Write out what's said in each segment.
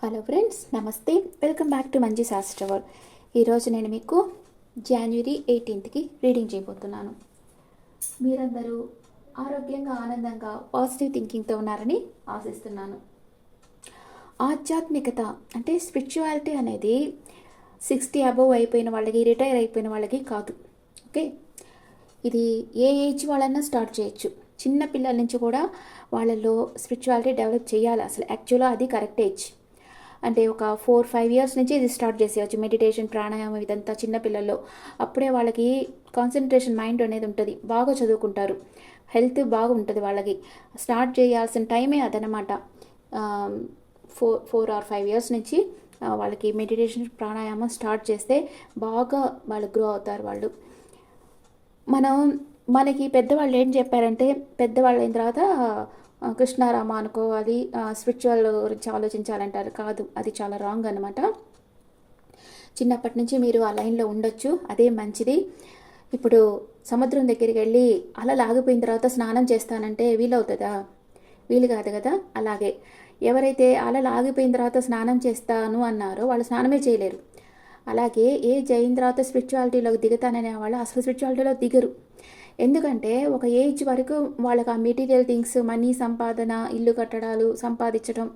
Hello friends, namaste. Welcome back to మంజీ శాస్త్రవర్. ఈరోజు నేను మీకు జనవరి 18కి రీడింగ్ చేయబోతున్నాను. మీరందరూ ఆరోగ్యంగా, ఆనందంగా, పాజిటివ్ థింకింగ్తో ఉన్నారని ఆశిస్తున్నాను. ఆధ్యాత్మికత అంటే స్పిరిచువాలిటీ అనేది 60 అబవ్ అయిపోయిన వాళ్ళకి, రిటైర్ అయిపోయిన వాళ్ళకి కాదు. ఓకే, ఇది ఏ ఏజ్ వాళ్ళన్నా స్టార్ట్ చేయొచ్చు. చిన్న పిల్లల నుంచి కూడా వాళ్ళలో స్పిరిచువాలిటీ డెవలప్ చేయాలి. అసలు యాక్చువల్గా అది కరెక్ట్ ఏజ్. అంటే ఒక 4-5 ఇయర్స్ నుంచి ఇది స్టార్ట్ చేసేయచ్చు. మెడిటేషన్, ప్రాణాయామం ఇదంతా చిన్నపిల్లల్లో. అప్పుడే వాళ్ళకి కాన్సన్ట్రేషన్ మైండ్ అనేది ఉంటుంది, బాగా చదువుకుంటారు, హెల్త్ బాగుంటుంది వాళ్ళకి. స్టార్ట్ చేయాల్సిన టైమే అదనమాట. 4 or 5 ఇయర్స్ నుంచి వాళ్ళకి మెడిటేషన్, ప్రాణాయామం స్టార్ట్ చేస్తే బాగా వాళ్ళు గ్రో అవుతారు వాళ్ళు. మనకి పెద్దవాళ్ళు ఏం చెప్పారంటే, పెద్దవాళ్ళు అయిన తర్వాత కృష్ణారామ అనుకోవాలి, స్పిరిచువల్ గురించి ఆలోచించాలంటారు. కాదు, అది చాలా రాంగ్ అనమాట. చిన్నప్పటి నుంచి మీరు ఆ లైన్లో ఉండొచ్చు, అదే మంచిది. ఇప్పుడు సముద్రం దగ్గరికి వెళ్ళి అలలు ఆగిపోయిన తర్వాత స్నానం చేస్తానంటే వీలవుతుందా? వీలు కాదు కదా. అలాగే ఎవరైతే అలలు ఆగిపోయిన తర్వాత స్నానం చేస్తాను అన్నారో వాళ్ళు స్నానమే చేయలేరు. అలాగే ఏజ్ అయిన తర్వాత స్పిరిచువాలిటీలోకి దిగుతాననే వాళ్ళు అసలు స్పిరిచువాలిటీలో దిగరు. ఎందుకంటే ఒక ఏజ్ వరకు వాళ్ళకి ఆ మెటీరియల్ థింగ్స్, మనీ సంపాదన, ఇల్లు కట్టడాలు, సంపాదించడం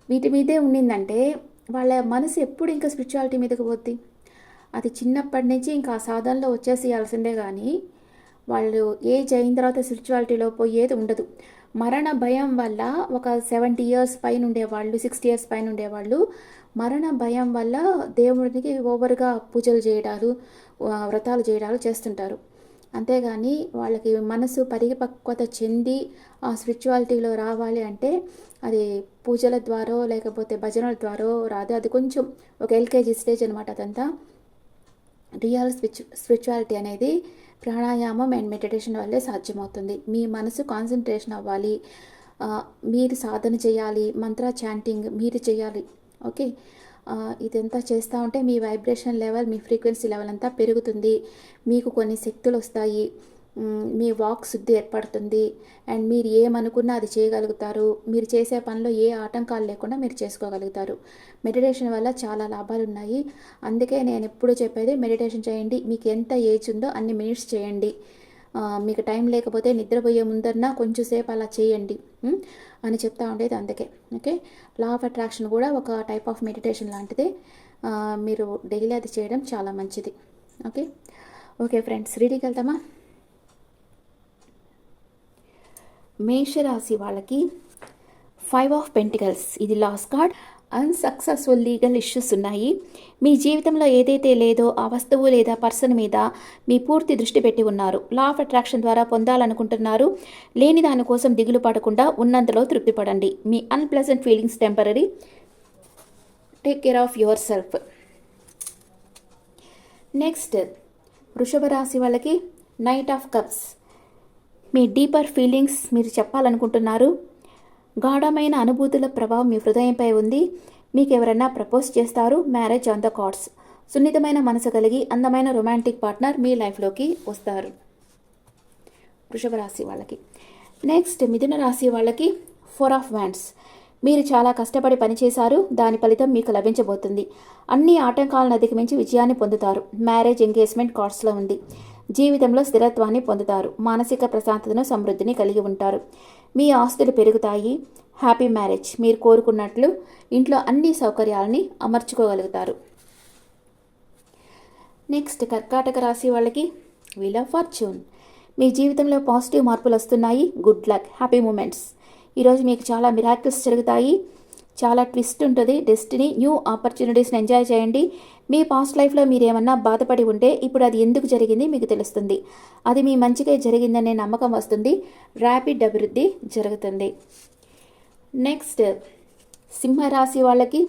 వీటి మీదే ఉండిందంటే వాళ్ళ మనసు ఎప్పుడు ఇంకా స్పిరిచువాలిటీ మీదకి పోద్ది? అది చిన్నప్పటి నుంచి ఇంకా సాధనలో వచ్చేసేయాల్సిందే. కానీ వాళ్ళు ఏజ్ అయిన తర్వాత స్పిరిచువాలిటీలో పోయేది ఉండదు. మరణ భయం వల్ల ఒక 70 ఇయర్స్ పైన ఉండేవాళ్ళు, 60 ఇయర్స్ పైన ఉండేవాళ్ళు మరణ భయం వల్ల దేవుడికి ఓవర్గా పూజలు చేయడాలు, వ్రతాలు చేయడాలు చేస్తుంటారు. అంతేగాని వాళ్ళకి మనసు పరిపక్వత చెంది ఆ స్పిరిచువాలిటీలో రావాలి అంటే అది పూజల ద్వారా లేకపోతే భజనల ద్వారా రాదు. అది కొంచెం ఒక ఎల్కేజీ స్టేజ్ అనమాట. అదంతా రియల్ స్పిరిచువాలిటీ అనేది ప్రాణాయామం అండ్ మెడిటేషన్ వల్లే సాధ్యమవుతుంది. మీ మనసు కాన్సన్ట్రేషన్ అవ్వాలి, మీరు సాధన చేయాలి, మంత్ర చాంటింగ్ మీరు చేయాలి. ఓకే, ఇదంతా చేస్తూ ఉంటే మీ వైబ్రేషన్ లెవెల్, మీ ఫ్రీక్వెన్సీ లెవెల్ అంతా పెరుగుతుంది. మీకు కొన్ని శక్తులు వస్తాయి, మీ వాక్ శుద్ధి ఏర్పడుతుంది, అండ్ మీరు ఏమనుకున్నా అది చేయగలుగుతారు. మీరు చేసే పనిలో ఏ ఆటంకాలు లేకుండా మీరు చేసుకోగలుగుతారు. మెడిటేషన్ వల్ల చాలా లాభాలు ఉన్నాయి. అందుకే నేను ఎప్పుడు చెప్పేది మెడిటేషన్ చేయండి. మీకు ఎంత ఏజ్ ఉందో అన్ని మినిట్స్ చేయండి. మీకు టైం లేకపోతే నిద్రపోయే ముందన్నా కొంచెం సేపు అలా చేయండి అని చెప్తా ఉండేది. అందుకే ఓకే, లా ఆఫ్ అట్రాక్షన్ కూడా ఒక టైప్ ఆఫ్ మెడిటేషన్ లాంటిది. మీరు డైలీ అది చేయడం చాలా మంచిది. ఓకే ఓకే ఫ్రెండ్స్, రీడింగ్కి వెళ్తామా? మేషరాశి వాళ్ళకి 5 ఆఫ్ పెంటికల్స్, ఇది last card. Unsuccessful legal issues ఉన్నాయి. మీ జీవితంలో ఏదైతే లేదో ఆ వస్తువు లేదా పర్సన్ మీద మీ పూర్తి దృష్టి పెట్టి ఉన్నారు. లా ఆఫ్ అట్రాక్షన్ ద్వారా పొందాలనుకుంటున్నారు. లేని దానికోసం దిగులు పడకుండా ఉన్నంతలో తృప్తి పడండి. మీ unpleasant feelings temporary. Take care of yourself. Next, వృషభ రాశి వాళ్ళకి నైట్ ఆఫ్ కప్స్. మీ డీపర్ ఫీలింగ్స్ మీరు చెప్పాలనుకుంటున్నారు. గాఢమైన అనుభూతుల ప్రభావం మీ హృదయంపై ఉంది. మీకు ఎవరైనా ప్రపోజ్ చేస్తారు. Marriage on the cards. సున్నితమైన మనసు కలిగి అందమైన రొమాంటిక్ పార్ట్నర్ మీ లైఫ్లోకి వస్తారు. వృషభ రాశి వాళ్ళకి. నెక్స్ట్, మిథున రాశి వాళ్ళకి 4 ఆఫ్ వ్యాండ్స్. మీరు చాలా కష్టపడి పనిచేశారు, దాని ఫలితం మీకు లభించబోతుంది. అన్ని ఆటంకాలను అధిగమించి విజయాన్ని పొందుతారు. మ్యారేజ్, ఎంగేజ్మెంట్ కార్డ్స్లో ఉంది. జీవితంలో స్థిరత్వాన్ని పొందుతారు. మానసిక ప్రశాంతతను, సమృద్ధిని కలిగి ఉంటారు. మీ ఆస్తులు పెరుగుతాయి. Happy marriage. మీరు కోరుకున్నట్లు ఇంట్లో అన్ని సౌకర్యాలని అమర్చుకోగలుగుతారు. నెక్స్ట్, కర్కాటక రాశి వాళ్ళకి వీల్ ఆఫ్ ఫార్చ్యూన్. మీ జీవితంలో పాజిటివ్ మార్పులు వస్తున్నాయి. Good luck, happy moments. ఈరోజు మీకు చాలా మిరాకిల్స్ జరుగుతాయి. చాలా ట్విస్ట్ ఉంటుంది. డెస్టినీ, న్యూ ఆపర్చునిటీస్ని ఎంజాయ్ చేయండి. మీ పాస్ట్ లైఫ్లో మీరు ఏమన్నా బాధపడి ఉంటే ఇప్పుడు అది ఎందుకు జరిగింది మీకు తెలుస్తుంది. అది మీ మంచిగా జరిగిందనే నమ్మకం వస్తుంది. ర్యాపిడ్ అభివృద్ధి జరుగుతుంది. నెక్స్ట్, సింహరాశి వాళ్ళకి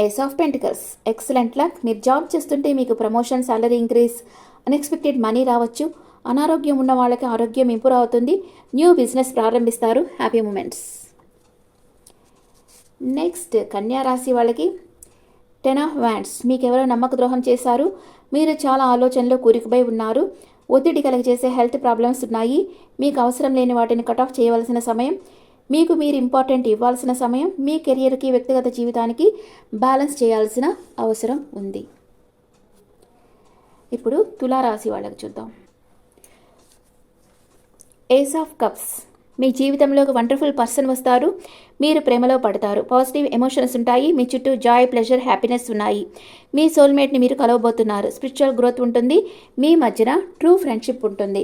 ace of pentacles. Excellent luck. మీరు జాబ్ చేస్తుంటే మీకు promotion, salary increase, unexpected money రావచ్చు. అనారోగ్యం ఉన్న వాళ్ళకి ఆరోగ్యం ఇంప్రూవ్ అవుతుంది. న్యూ బిజినెస్ ప్రారంభిస్తారు. Happy moments. నెక్స్ట్, కన్యా రాశి వాళ్ళకి 10 ఆఫ్ వ్యాండ్స్. మీకు ఎవరో నమ్మక ద్రోహం చేశారు. మీరు చాలా ఆలోచనలో కూరుకుపోయి ఉన్నారు. ఒత్తిడి కలిగజేసే హెల్త్ ప్రాబ్లమ్స్ ఉన్నాయి. మీకు అవసరం లేని వాటిని కట్ ఆఫ్ చేయవలసిన సమయం. మీకు మీరు ఇంపార్టెంట్ ఇవ్వాల్సిన సమయం. మీ కెరియర్కి వ్యక్తిగత జీవితానికి బ్యాలెన్స్ చేయాల్సిన అవసరం ఉంది. ఇప్పుడు తులారాశి వాళ్ళకి చూద్దాం. Ace of cups. మీ జీవితంలో ఒక వండర్ఫుల్ పర్సన్ వస్తారు. మీరు ప్రేమలో పడతారు. పాజిటివ్ ఎమోషన్స్ ఉంటాయి. మీ చుట్టూ జాయ్, ప్లెజర్, హ్యాపీనెస్ ఉన్నాయి. మీ సోల్మేట్ని మీరు కలవబోతున్నారు. స్పిరిచువల్ గ్రోత్ ఉంటుంది. మీ మధ్యన ట్రూ ఫ్రెండ్షిప్ ఉంటుంది.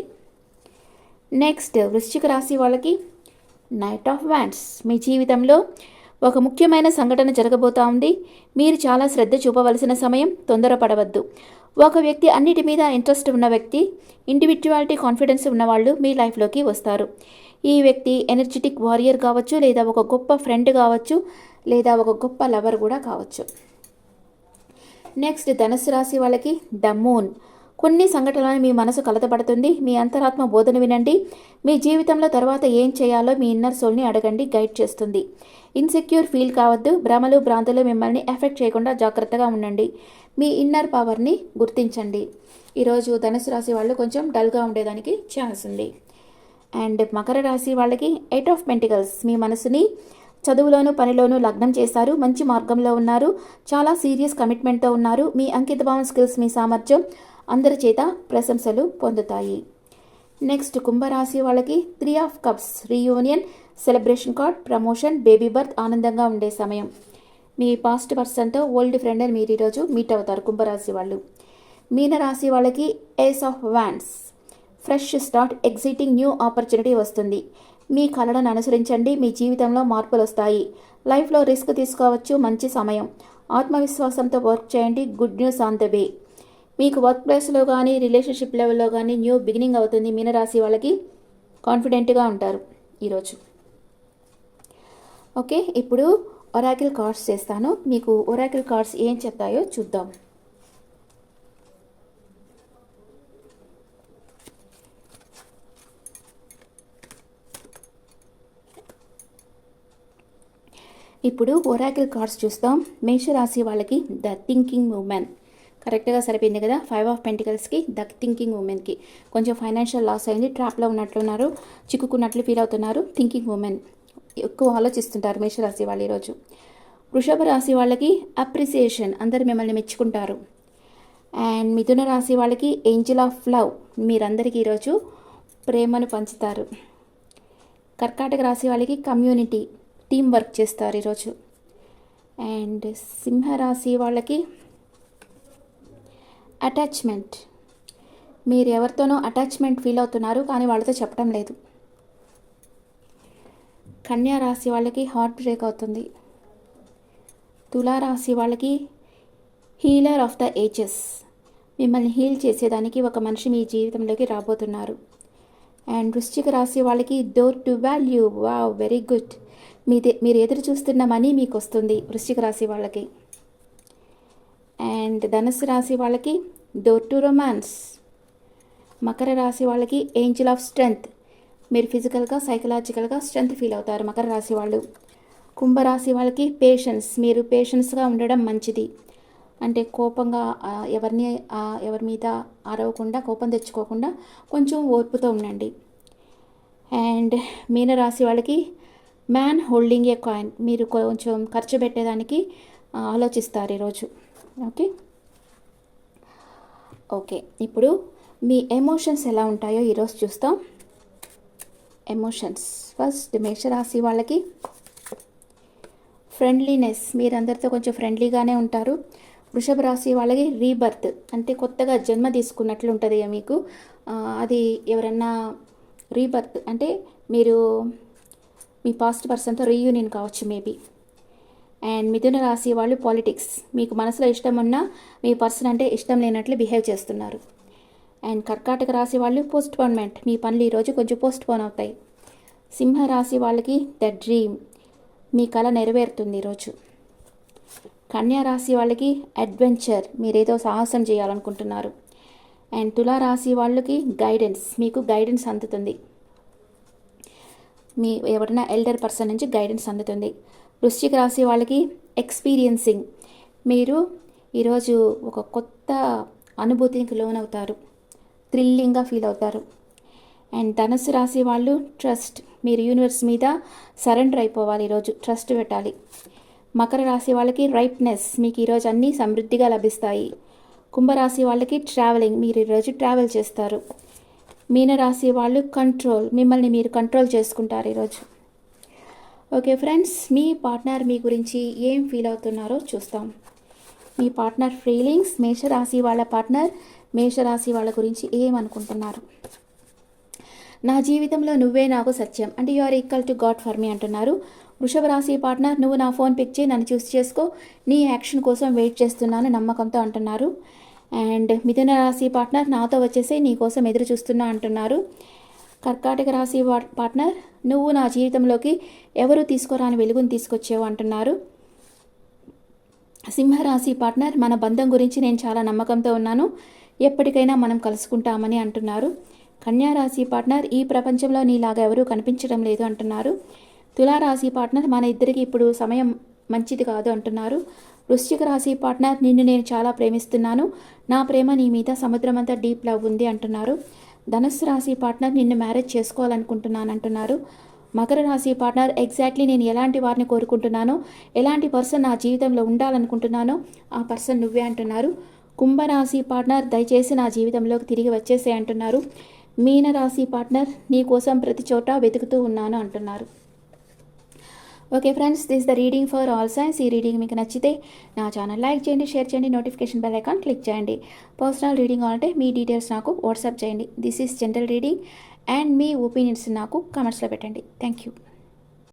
నెక్స్ట్ వృశ్చిక రాశి వాళ్ళకి నైట్ ఆఫ్ వ్యాండ్స్. మీ జీవితంలో ఒక ముఖ్యమైన సంఘటన జరగబోతా ఉంది. మీరు చాలా శ్రద్ధ చూపవలసిన సమయం. తొందరపడవద్దు. ఒక వ్యక్తి, అన్నిటి మీద ఇంట్రెస్ట్ ఉన్న వ్యక్తి, ఇండివిజువాలిటీ, కాన్ఫిడెన్స్ ఉన్నవాళ్ళు మీ లైఫ్లోకి వస్తారు. ఈ వ్యక్తి ఎనర్జెటిక్ వారియర్ కావచ్చు, లేదా ఒక గొప్ప ఫ్రెండ్ కావచ్చు, లేదా ఒక గొప్ప లవర్ కూడా కావచ్చు. నెక్స్ట్ ధనుస్సు రాశి వాళ్ళకి ద మూన్. కొన్ని సంఘటనలను మీ మనసు కలతపడుతుంది. మీ అంతరాత్మ బోధన వినండి. మీ జీవితంలో తర్వాత ఏం చేయాలో మీ ఇన్నర్ సోల్ని అడగండి, గైడ్ చేస్తుంది. ఇన్సెక్యూర్ ఫీల్ కావద్దు. భ్రమలు, భ్రాంతులు మిమ్మల్ని ఎఫెక్ట్ చేయకుండా జాగ్రత్తగా ఉండండి. మీ ఇన్నర్ పవర్ని గుర్తించండి. ఈరోజు ధనుసు రాశి వాళ్ళు కొంచెం డల్గా ఉండేదానికి ఛాన్స్ ఉంది. అండ్ మకర రాశి వాళ్ళకి 8 ఆఫ్ పెంటికల్స్. మీ మనసుని చదువులోనూ పనిలోనూ లగ్నం చేస్తారు. మంచి మార్గంలో ఉన్నారు. చాలా సీరియస్ కమిట్మెంట్తో ఉన్నారు. మీ అంకితభావం, స్కిల్స్, మీ సామర్థ్యం అందరి చేత ప్రశంసలు పొందుతాయి. నెక్స్ట్ కుంభరాశి వాళ్ళకి 3 of cups. Reunion, celebration card, promotion, baby birth, ఆనందంగా ఉండే సమయం. మీ పాస్ట్ పర్సన్తో ఓల్డ్ ఫ్రెండ్ అని మీరు ఈరోజు మీట్ అవుతారు కుంభరాశి వాళ్ళు. మీనరాశి వాళ్ళకి ace of wands. Fresh start, exciting, new opportunity వస్తుంది. మీ కళలను అనుసరించండి. మీ జీవితంలో మార్పులు వస్తాయి. లైఫ్లో రిస్క్ తీసుకోవచ్చు. మంచి సమయం. ఆత్మవిశ్వాసంతో వర్క్ చేయండి. Good news on the way. మీకు వర్క్ ప్లేస్లో కానీ రిలేషన్షిప్ లెవెల్లో కానీ న్యూ బిగినింగ్ అవుతుంది. మీనరాశి వాళ్ళకి కాన్ఫిడెంట్గా ఉంటారు ఈరోజు. ఓకే, ఇప్పుడు ఒరాకిల్ కార్డ్స్ చేస్తాను. మీకు ఒరాకిల్ కార్డ్స్ ఏం చెప్తాయో చూద్దాం. ఇప్పుడు ఒరాకిల్ కార్డ్స్ చూస్తాం. మేషరాశి వాళ్ళకి ద థింకింగ్ ఉమెన్. కరెక్ట్గా సరిపోయింది కదా. 5 ఆఫ్ పెంటికల్స్కి ద థింకింగ్ ఉమెన్కి కొంచెం ఫైనాన్షియల్ లాస్ అయింది. ట్రాప్లో ఉన్నట్లున్నారు. చిక్కుకున్నట్లు ఫీల్ అవుతున్నారు. థింకింగ్ ఉమెన్ ఎక్కువ ఆలోచిస్తుంటారు మేషరాశి వాళ్ళు ఈరోజు. వృషభ రాశి వాళ్ళకి అప్రిసియేషన్. అందరు మిమ్మల్ని మెచ్చుకుంటారు. అండ్ మిథున రాశి వాళ్ళకి ఏంజిల్ ఆఫ్ లవ్. మీరందరికీ ఈరోజు ప్రేమను పంచుతారు. కర్కాటక రాశి వాళ్ళకి కమ్యూనిటీ, టీం వర్క్ చేస్తారు ఈరోజు. అండ్ సింహరాశి వాళ్ళకి అటాచ్మెంట్. మీరు ఎవరితోనో అటాచ్మెంట్ ఫీల్ అవుతున్నారు, కానీ వాళ్ళతో చెప్పడం లేదు. కన్యా రాశి వాళ్ళకి హార్ట్ బ్రేక్ అవుతుంది. తులారాశి వాళ్ళకి హీలర్ ఆఫ్ ద ఏజెస్. మిమ్మల్ని హీల్ చేసేదానికి ఒక మనిషి మీ జీవితంలోకి రాబోతున్నారు. అండ్ వృశ్చిక రాశి వాళ్ళకి door to value. Wow, very good. మీరు ఎదురు చూస్తున్న మనీ మీకు వస్తుంది వృశ్చిక రాశి వాళ్ళకి. అండ్ ధనుసు రాశి వాళ్ళకి డోర్ టు రొమాన్స్. మకర రాశి వాళ్ళకి ఏంజిల్ ఆఫ్ స్ట్రెంగ్త్. మీరు ఫిజికల్గా, సైకలాజికల్గా స్ట్రెంగ్త్ ఫీల్ అవుతారు మకర రాశి వాళ్ళు. కుంభరాశి వాళ్ళకి పేషెన్స్. మీరు పేషెన్స్గా ఉండడం మంచిది. అంటే కోపంగా ఎవరి మీద అరవకుండా, కోపం తెచ్చుకోకుండా కొంచెం ఓర్పుతో ఉండండి. అండ్ మీనరాశి వాళ్ళకి మ్యాన్ హోల్డింగ్ ఏ కాయిన్. మీరు కొంచెం ఖర్చు పెట్టేదానికి ఆలోచిస్తారు ఈరోజు. ఓకే, ఇప్పుడు మీ ఎమోషన్స్ ఎలా ఉంటాయో ఈరోజు చూస్తాం. Emotions first. మేషరాశి వాళ్ళకి ఫ్రెండ్లీనెస్. మీరందరితో కొంచెం ఫ్రెండ్లీగానే ఉంటారు. వృషభ రాశి వాళ్ళకి రీబర్త్. అంటే కొత్తగా జన్మ తీసుకున్నట్లు ఉంటుంది మీకు. అది ఎవరన్నా రీబర్త్ అంటే మీరు మీ పాస్ట్ పర్సన్తో రీయూనియన్ కావచ్చు మేబీ. అండ్ మిథున రాశి వాళ్ళు పాలిటిక్స్. మీకు మనసులో ఇష్టం ఉన్నా మీ పర్సన్ అంటే ఇష్టం లేనట్లు బిహేవ్ చేస్తున్నారు. అండ్ కర్కాటక రాశి వాళ్ళు పోస్ట్పోన్మెంట్. మీ పనులు ఈరోజు కొంచెం పోస్ట్పోన్ అవుతాయి. సింహరాశి వాళ్ళకి ద డ్రీమ్. మీ కళ నెరవేరుతుంది ఈరోజు. కన్యా రాశి వాళ్ళకి అడ్వెంచర్. మీరేదో సాహసం చేయాలనుకుంటున్నారు. అండ్ తులారాశి వాళ్ళకి గైడెన్స్. మీకు గైడెన్స్ అందుతుంది. మీ ఎవరైనా ఎల్డర్ పర్సన్ నుంచి గైడెన్స్ అందుతుంది. వృశ్చిక రాశి వాళ్ళకి ఎక్స్పీరియన్సింగ్. మీరు ఈరోజు ఒక కొత్త అనుభూతికి లోనవుతారు. థ్రిల్లింగ్గా ఫీల్ అవుతారు. అండ్ ధనుసు రాశి వాళ్ళు ట్రస్ట్. మీరు యూనివర్స్ మీద సరెండర్ అయిపోవాలి, ఈరోజు ట్రస్ట్ పెట్టాలి. మకర రాశి వాళ్ళకి రైట్నెస్, మీకు ఈరోజు అన్నీ సమృద్ధిగా లభిస్తాయి. కుంభరాశి వాళ్ళకి ట్రావెలింగ్, మీరు ఈరోజు ట్రావెల్ చేస్తారు. మీనరాశి వాళ్ళు కంట్రోల్, మిమ్మల్ని మీరు కంట్రోల్ చేసుకుంటారు ఈరోజు. ఓకే ఫ్రెండ్స్, మీ పార్ట్నర్ మీ గురించి ఏం ఫీల్ అవుతున్నారో చూస్తాం. మీ పార్ట్నర్ ఫీలింగ్స్, మేషరాశి వాళ్ళ పార్ట్నర్ మేషరాశి వాళ్ళ గురించి ఏమనుకుంటున్నారు. నా జీవితంలో నువ్వే నాకు సత్యం అంటే you are equal to God for me అంటున్నారు. వృషభ రాశి పార్ట్నర్, నువ్వు నా ఫోన్ పిక్ చేయి, నన్ను చూస్ చేసుకో, నీ యాక్షన్ కోసం వెయిట్ చేస్తున్నాను నమ్మకంతో అంటున్నారు. అండ్ మిథున రాశి పార్ట్నర్, నాతో వచ్చేసి నీ కోసం ఎదురు చూస్తున్నా అంటున్నారు. కర్కాటక రాశి పార్ట్నర్, నువ్వు నా జీవితంలోకి ఎవరు తీసుకురాని వెలుగును తీసుకొచ్చావు అంటున్నారు. సింహరాశి పార్ట్నర్, మన బంధం గురించి నేను చాలా నమ్మకంతో ఉన్నాను, ఎప్పటికైనా మనం కలుసుకుంటామని అంటున్నారు. కన్యారాశి పార్ట్నర్, ఈ ప్రపంచంలో నీలాగా ఎవరూ కనిపించడం లేదు అంటున్నారు. తులారాశి పార్ట్నర్, మన ఇద్దరికి ఇప్పుడు సమయం మంచిది కాదు అంటున్నారు. వృశ్చిక రాశి పార్ట్నర్, నిన్ను నేను చాలా ప్రేమిస్తున్నాను, నా ప్రేమ నీ మీద సముద్రమంతా డీప్ లవ్ ఉంది అంటున్నారు. ధనుస్సు రాశి పార్ట్నర్, నిన్ను మ్యారేజ్ చేసుకోవాలనుకుంటున్నాను అంటున్నారు. మకర రాశి పార్ట్నర్, ఎగ్జాక్ట్లీ నేను ఎలాంటి వారిని కోరుకుంటున్నానో, ఎలాంటి పర్సన్ నా జీవితంలో ఉండాలనుకుంటున్నానో ఆ పర్సన్ నువ్వే అంటున్నారు. కుంభరాశి పార్ట్నర్, దయచేసి నా జీవితంలోకి తిరిగి వచ్చేసే అంటున్నారు. మీనరాశి పార్ట్నర్, నీ కోసం ప్రతి చోట వెతుకుతూ ఉన్నాను అంటున్నారు. Okay friends, this the reading for all science. ఈ రీడింగ్ మీకు నచ్చితే నా ఛానల్ లైక్ చేయండి, షేర్ చేయండి, నోటిఫికేషన్ బెల్ ఐకాన్ క్లిక్ చేయండి. పర్సనల్ రీడింగ్ అంటే మీ డీటెయిల్స్ నాకు వాట్సాప్ చేయండి. This is general reading and me opinions నాకు కామెంట్స్లో పెట్టండి. Thank you.